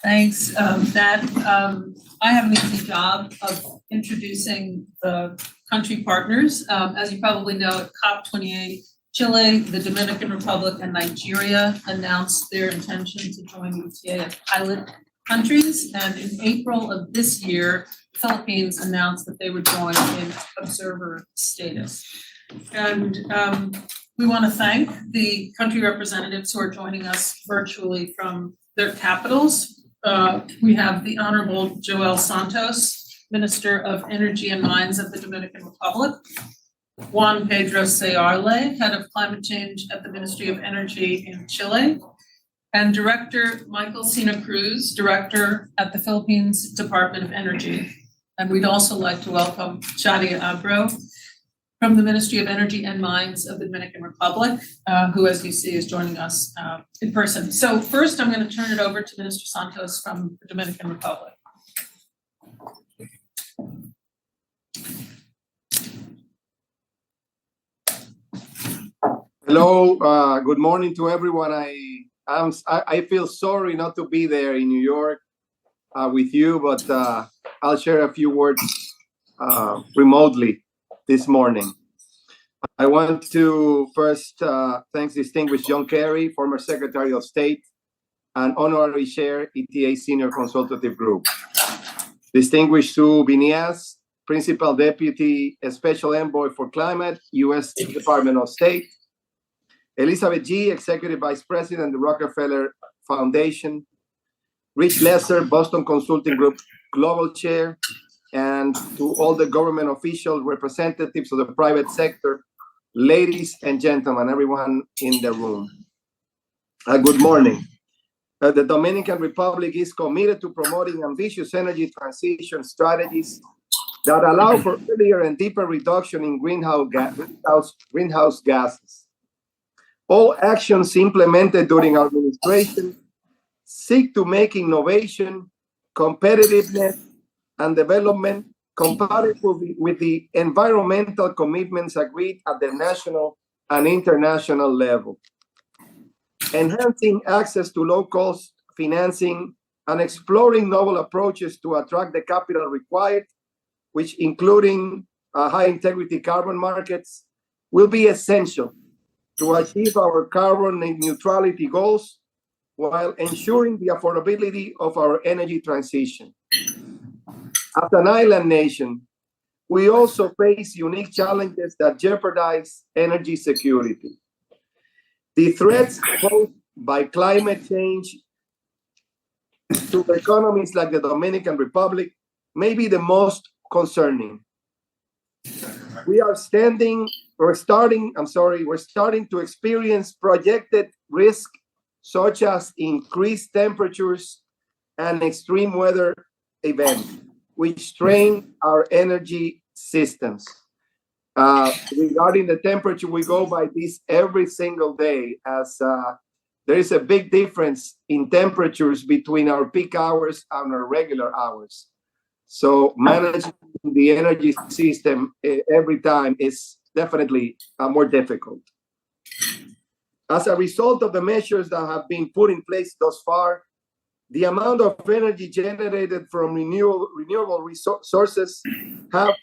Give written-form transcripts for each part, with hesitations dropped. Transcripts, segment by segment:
Thanks, Matt. I have an easy job of introducing the country partners. As you probably know, at COP28, Chile, the Dominican Republic, and Nigeria announced their intention to join UTA as pilot countries. And in April of this year, the Philippines announced that they would join in observer status. And we want to thank the country representatives who are joining us virtually from their capitals. We have the Honorable Joel Santos, Minister of Energy and Mines of the Dominican Republic, Juan Pedro Sayarle, Head of Climate Change at the Ministry of Energy in Chile, and Director Michael Sina Cruz, Director at the Philippines Department of Energy. And we'd also like to welcome Shadia Abro from the Ministry of Energy and Mines of the Dominican Republic, who, as you see, is joining us in person. So first, I'm going to turn it over to Minister Santos from the Dominican Republic. Hello, good morning to everyone. I feel sorry not to be there in New York with you, but I'll share a few words remotely this morning. I want to first thank distinguished John Kerry, former Secretary of State and Honorary Chair, ETA Senior Consultative Group. Distinguished Sue Binias, Principal Deputy Special Envoy for Climate, U.S. Department of State. Elizabeth G., Executive Vice President, the Rockefeller Foundation. Rich Lesser, Boston Consulting Group Global Chair. And to all the government officials, representatives of the private sector, ladies and gentlemen, everyone in the room. Good morning. The Dominican Republic is committed to promoting ambitious energy transition strategies that allow for earlier and deeper reduction in greenhouse gases. All actions implemented during our administration seek to make innovation, competitiveness, and development compatible with the environmental commitments agreed at the national and international level. Enhancing access to low-cost financing and exploring novel approaches to attract the capital required, which including high-integrity carbon markets, will be essential to achieve our carbon neutrality goals while ensuring the affordability of our energy transition. As an island nation, we also face unique challenges that jeopardize energy security. The threats posed by climate change to economies like the Dominican Republic may be the most concerning. We're starting to experience projected risk such as increased temperatures and extreme weather events, which strain our energy systems. Regarding the temperature, we go by this every single day, as there is a big difference in temperatures between our peak hours and our regular hours. So managing the energy system every time is definitely more difficult. As a result of the measures that have been put in place thus far, the amount of energy generated from renewable sources have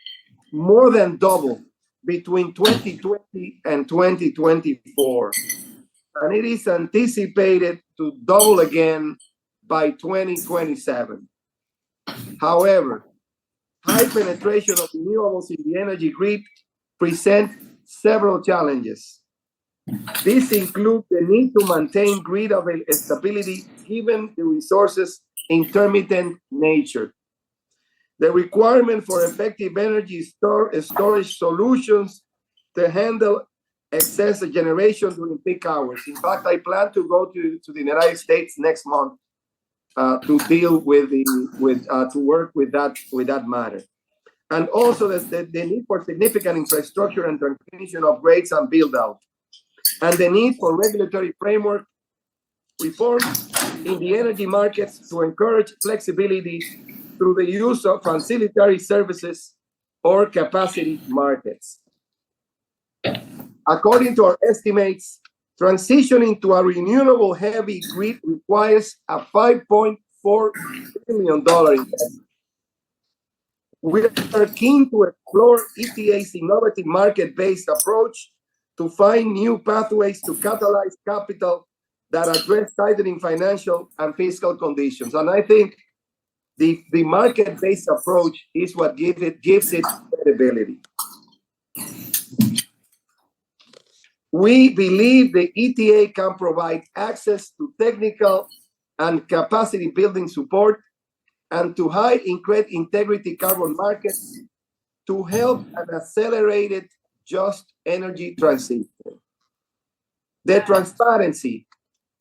more than doubled between 2020 and 2024. And it is anticipated to double again by 2027. However, high penetration of renewables in the energy grid present several challenges. These include the need to maintain grid stability given the resource's intermittent nature, the requirement for effective energy storage solutions to handle excess generation during peak hours. In fact, I plan to go to the United States next month to deal with to work with that matter, and also the need for significant infrastructure and transmission upgrades and build out, and the need for regulatory framework reform in the energy markets to encourage flexibility through the use of ancillary services or capacity markets. According to our estimates, transitioning to a renewable heavy grid requires a 5.5 $4 billion investment. We are keen to explore ETA's innovative market-based approach to find new pathways to catalyze capital that address tightening financial and fiscal conditions. And I think the market-based approach is what gives it credibility. We believe the ETA can provide access to technical and capacity building support and to high integrity carbon markets to help an accelerated just energy transition. The transparency,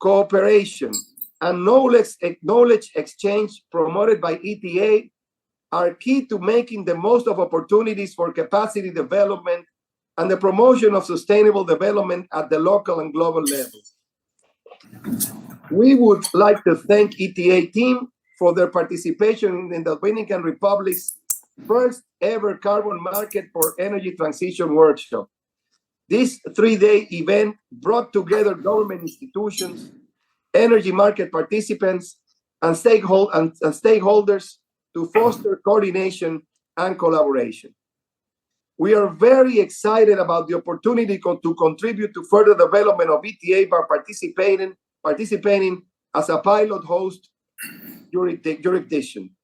cooperation, and knowledge exchange promoted by ETA are key to making the most of opportunities for capacity development and the promotion of sustainable development at the local and global levels. We would like to thank ETA team for their participation in the Dominican Republic's first ever carbon market for energy transition workshop. This 3-day event brought together government institutions, energy market participants, and stakeholders to foster coordination and collaboration. We are very excited about the opportunity to contribute to further development of ETA by participating as a pilot host jurisdiction.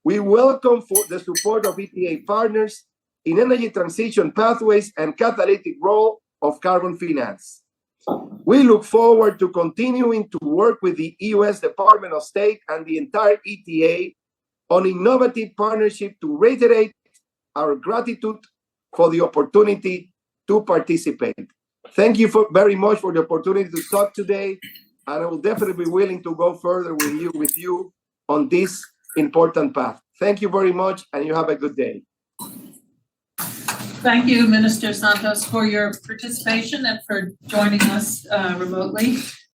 We welcome the support of ETA partners in energy transition pathways and catalytic role of carbon finance. We look forward to continuing to work with the U.S. Department of State and the entire ETA on innovative partnership to reiterate our gratitude for the opportunity to participate. Thank you very much for the opportunity to talk today, and I will definitely be willing to go further with you on this important path. Thank you very much, and you have a good day. Thank you, Minister Santos, for your participation and for joining us remotely.